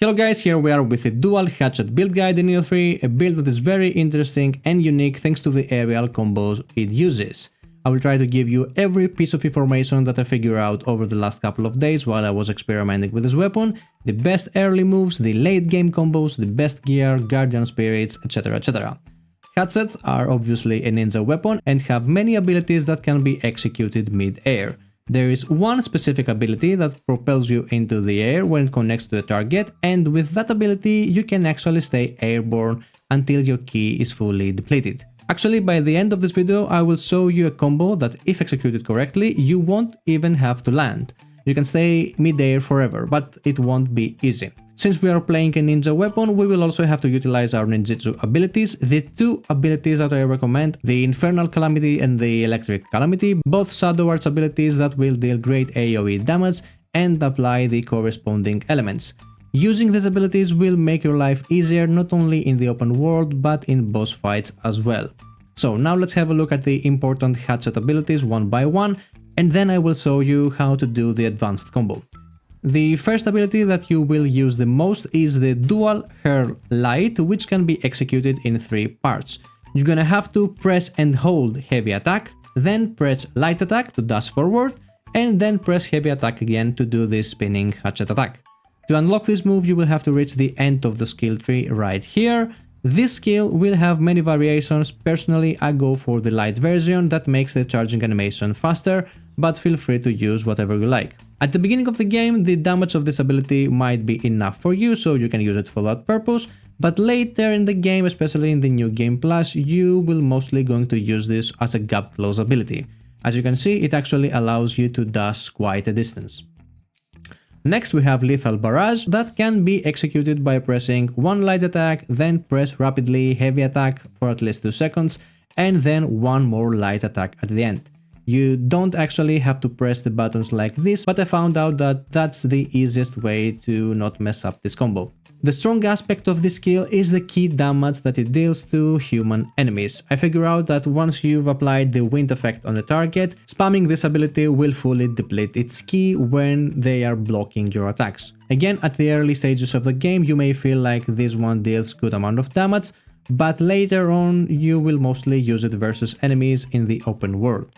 Hello guys, here we are with a dual hatchet build guide in Nioh 3, a build that is very interesting and unique thanks to the aerial combos it uses. I will try to give you every piece of information that I figured out over the last couple of days while I was experimenting with this weapon, the best early moves, the late game combos, the best gear, guardian spirits, etc, etc. Hatchets are obviously a ninja weapon and have many abilities that can be executed mid-air. There is one specific ability that propels you into the air when it connects to a target, and with that ability you can actually stay airborne until your ki is fully depleted. Actually, by the end of this video I will show you a combo that, if executed correctly, you won't even have to land. You can stay mid-air forever, but it won't be easy. Since we are playing a ninja weapon, we will also have to utilize our ninjitsu abilities. The two abilities that I recommend, the Infernal Calamity and the Electric Calamity, both Shadow Arts abilities that will deal great AoE damage and apply the corresponding elements. Using these abilities will make your life easier not only in the open world but in boss fights as well. So now let's have a look at the important hatchet abilities one by one, and then I will show you how to do the advanced combo. The first ability that you will use the most is the Dual Hurl Light, which can be executed in 3 parts. You're gonna have to press and hold heavy attack, then press light attack to dash forward, and then press heavy attack again to do the spinning hatchet attack. To unlock this move you will have to reach the end of the skill tree right here. This skill will have many variations. Personally I go for the light version that makes the charging animation faster, but feel free to use whatever you like. At the beginning of the game, the damage of this ability might be enough for you, so you can use it for that purpose, but later in the game, especially in the new game plus, you will mostly going to use this as a gap close ability. As you can see, it actually allows you to dash quite a distance. Next we have Lethal Barrage that can be executed by pressing one light attack, then press rapidly heavy attack for at least 2 seconds, and then one more light attack at the end. You don't actually have to press the buttons like this, but I found out that that's the easiest way to not mess up this combo. The strong aspect of this skill is the ki damage that it deals to human enemies. I figure out that once you've applied the wind effect on the target, spamming this ability will fully deplete its ki when they are blocking your attacks. Again, at the early stages of the game you may feel like this one deals good amount of damage, but later on you will mostly use it versus enemies in the open world.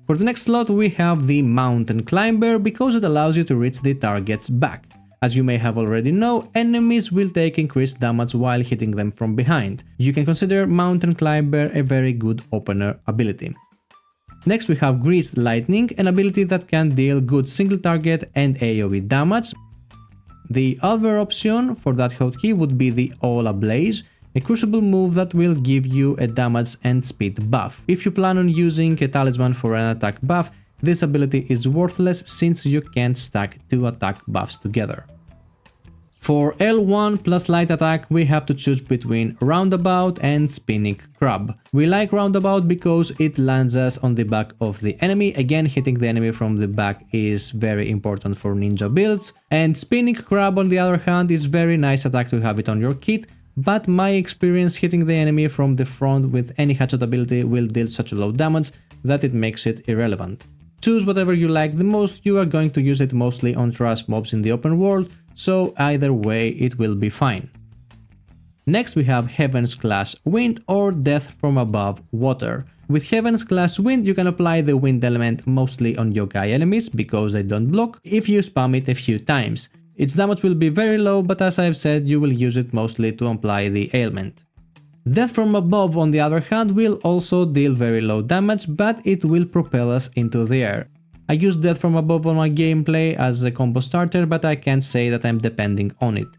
For the next slot we have the Mountain Climber because it allows you to reach the target's back. As you may have already know, enemies will take increased damage while hitting them from behind. You can consider Mountain Climber a very good opener ability. Next we have Greased Lightning, an ability that can deal good single target and AoE damage. The other option for that hotkey would be the All Ablaze, a crucible move that will give you a damage and speed buff. If you plan on using a talisman for an attack buff, this ability is worthless since you can't stack 2 attack buffs together. For L1 plus light attack we have to choose between Roundabout and Spinning Crab. We like Roundabout because it lands us on the back of the enemy. Again, hitting the enemy from the back is very important for ninja builds, and Spinning Crab on the other hand is very nice attack to have it on your kit, but my experience hitting the enemy from the front with any hatchet ability will deal such low damage that it makes it irrelevant. Choose whatever you like the most, you are going to use it mostly on trash mobs in the open world, so either way it will be fine. Next we have Heaven's Clash Wind or Death from Above Water. With Heaven's Clash Wind you can apply the wind element mostly on yokai enemies because they don't block if you spam it a few times. Its damage will be very low, but as I've said, you will use it mostly to apply the ailment. Death from Above on the other hand will also deal very low damage, but it will propel us into the air. I use Death from Above on my gameplay as a combo starter, but I can't say that I'm depending on it.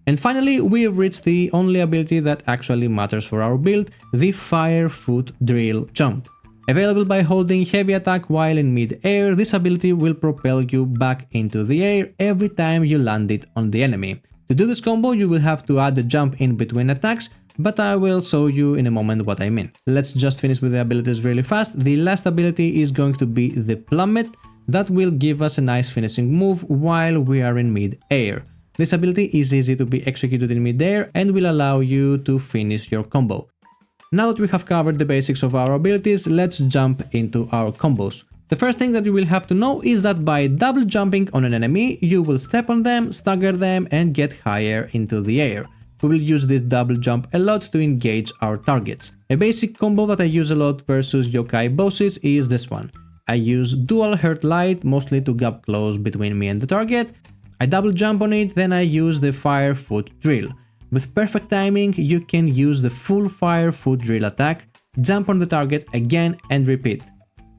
And finally we reach the only ability that actually matters for our build, the Fire Foot Drill Jump. Available by holding heavy attack while in mid-air, this ability will propel you back into the air every time you land it on the enemy. To do this combo you will have to add a jump in between attacks, but I will show you in a moment what I mean. Let's just finish with the abilities really fast. The last ability is going to be the Plummet, that will give us a nice finishing move while we are in mid-air. This ability is easy to be executed in mid-air and will allow you to finish your combo. Now that we have covered the basics of our abilities, let's jump into our combos. The first thing that you will have to know is that by double jumping on an enemy, you will step on them, stagger them and get higher into the air. We will use this double jump a lot to engage our targets. A basic combo that I use a lot versus yokai bosses is this one. I use dual hurt light mostly to gap close between me and the target. I double jump on it, then I use the fire foot drill. With perfect timing, you can use the full fire foot drill attack, jump on the target again and repeat.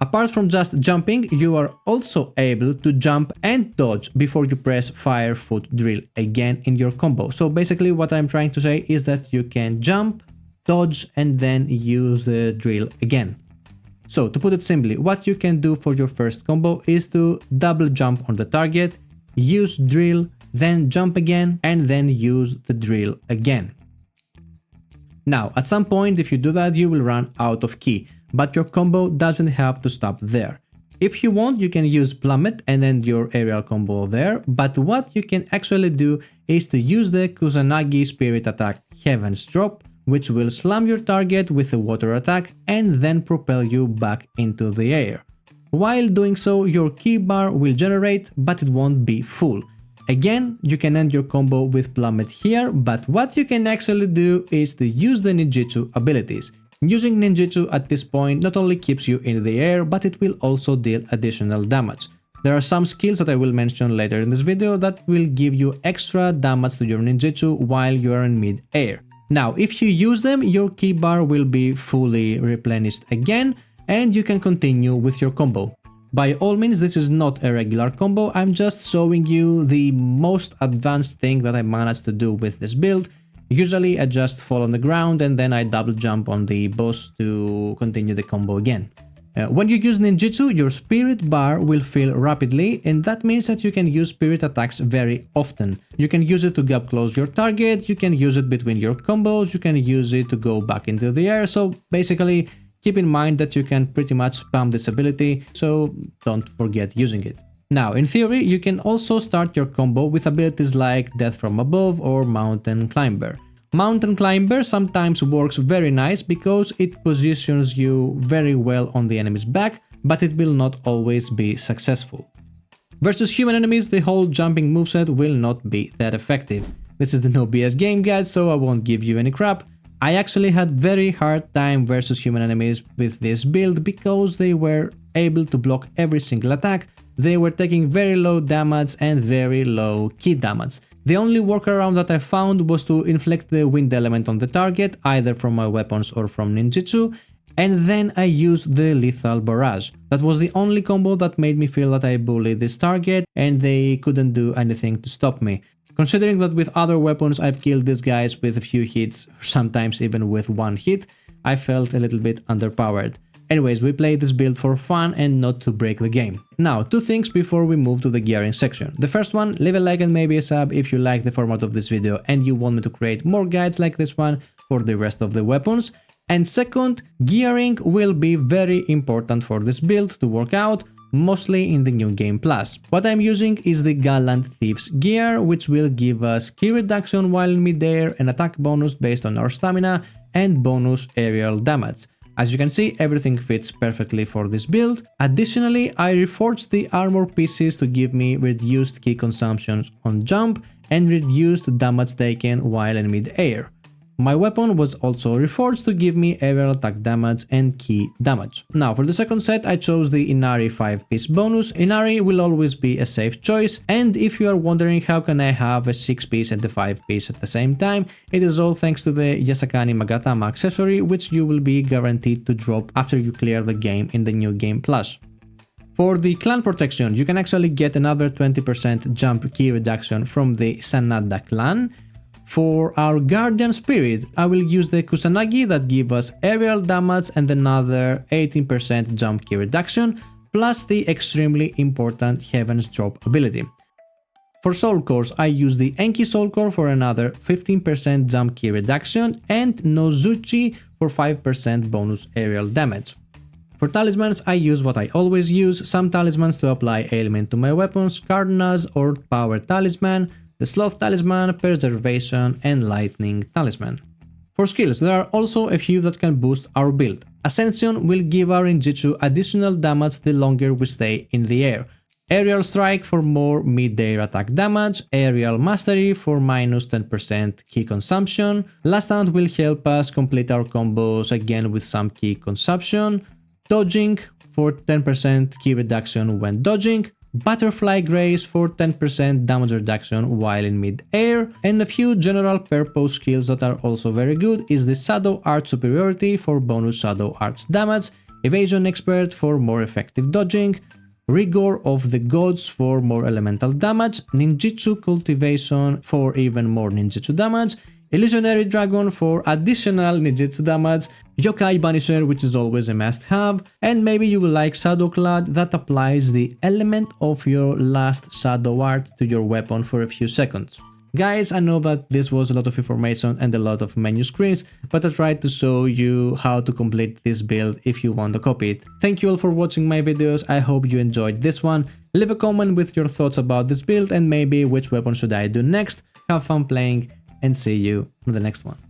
Apart from just jumping, you are also able to jump and dodge before you press fire foot drill again in your combo. So basically what I'm trying to say is that you can jump, dodge and then use the drill again. So to put it simply, what you can do for your first combo is to double jump on the target, use drill, then jump again and then use the drill again. Now at some point if you do that you will run out of ki. But your combo doesn't have to stop there. If you want, you can use plummet and end your aerial combo there, but what you can actually do is to use the Kusanagi spirit attack Heaven's Drop, which will slam your target with a water attack and then propel you back into the air. While doing so, your ki bar will generate, but it won't be full. Again, you can end your combo with plummet here, but what you can actually do is to use the ninjitsu abilities. Using ninjitsu at this point not only keeps you in the air, but it will also deal additional damage. There are some skills that I will mention later in this video that will give you extra damage to your ninjitsu while you are in mid-air. Now, if you use them, your ki bar will be fully replenished again, and you can continue with your combo. By all means, this is not a regular combo, I'm just showing you the most advanced thing that I managed to do with this build. Usually I just fall on the ground and then I double jump on the boss to continue the combo again. When you use ninjitsu, your spirit bar will fill rapidly, and that means that you can use spirit attacks very often. You can use it to gap close your target, you can use it between your combos, you can use it to go back into the air, so basically keep in mind that you can pretty much spam this ability, so don't forget using it. Now, in theory, you can also start your combo with abilities like Death from Above or Mountain Climber. Mountain Climber sometimes works very nice because it positions you very well on the enemy's back, but it will not always be successful. Versus human enemies, the whole jumping moveset will not be that effective. This is the No BS game guide, so I won't give you any crap. I actually had very hard time versus human enemies with this build because they were able to block every single attack. They were taking very low damage and very low ki damage. The only workaround that I found was to inflict the wind element on the target, either from my weapons or from ninjitsu, and then I used the lethal barrage. That was the only combo that made me feel that I bullied this target and they couldn't do anything to stop me. Considering that with other weapons I've killed these guys with a few hits, sometimes even with one hit, I felt a little bit underpowered. Anyways, we played this build for fun and not to break the game. Now, two things before we move to the gearing section. The first one, leave a like and maybe a sub if you like the format of this video and you want me to create more guides like this one for the rest of the weapons. And second, gearing will be very important for this build to work out, mostly in the New Game Plus. What I'm using is the Gallant Thieves gear, which will give us ki reduction while in mid-air, an attack bonus based on our stamina, and bonus aerial damage. As you can see, everything fits perfectly for this build. Additionally, I reforged the armor pieces to give me reduced ki consumptions on jump and reduced damage taken while in mid-air. My weapon was also reforged to give me aerial attack damage and ki damage. Now for the second set I chose the Inari 5-piece bonus. Inari will always be a safe choice, and if you are wondering how can I have a 6-piece and a 5-piece at the same time, it is all thanks to the Yasakani Magatama accessory, which you will be guaranteed to drop after you clear the game in the New Game Plus. For the clan protection, you can actually get another 20% jump ki reduction from the Sanada clan. For our Guardian Spirit, I will use the Kusanagi that give us aerial damage and another 18% jump ki reduction, plus the extremely important Heaven's Drop ability. For Soul Cores, I use the Enki Soul Core for another 15% jump ki reduction and Nozuchi for 5% bonus aerial damage. For talismans, I use what I always use, some talismans to apply ailment to my weapons, Cardinals or Power Talisman, the Sloth Talisman, Preservation and Lightning Talisman. For skills, there are also a few that can boost our build. Ascension will give our Ninjitsu additional damage the longer we stay in the air. Aerial Strike for more mid-air attack damage, Aerial Mastery for minus 10% ki consumption, Last Stand will help us complete our combos again with some ki consumption, Dodging for 10% ki reduction when dodging, Butterfly Grace for 10% damage reduction while in mid-air, and a few general purpose skills that are also very good is the Shadow Art Superiority for bonus Shadow Arts damage, Evasion Expert for more effective dodging, Rigor of the Gods for more elemental damage, Ninjitsu Cultivation for even more ninjitsu damage, Illusionary Dragon for additional ninjitsu damage, Yokai Banisher, which is always a must-have, and maybe you will like Shadow Clad that applies the element of your last Shadow Art to your weapon for a few seconds. Guys, I know that this was a lot of information and a lot of menu screens, but I tried to show you how to complete this build if you want to copy it. Thank you all for watching my videos, I hope you enjoyed this one. Leave a comment with your thoughts about this build and maybe which weapon should I do next. Have fun playing and see you in the next one.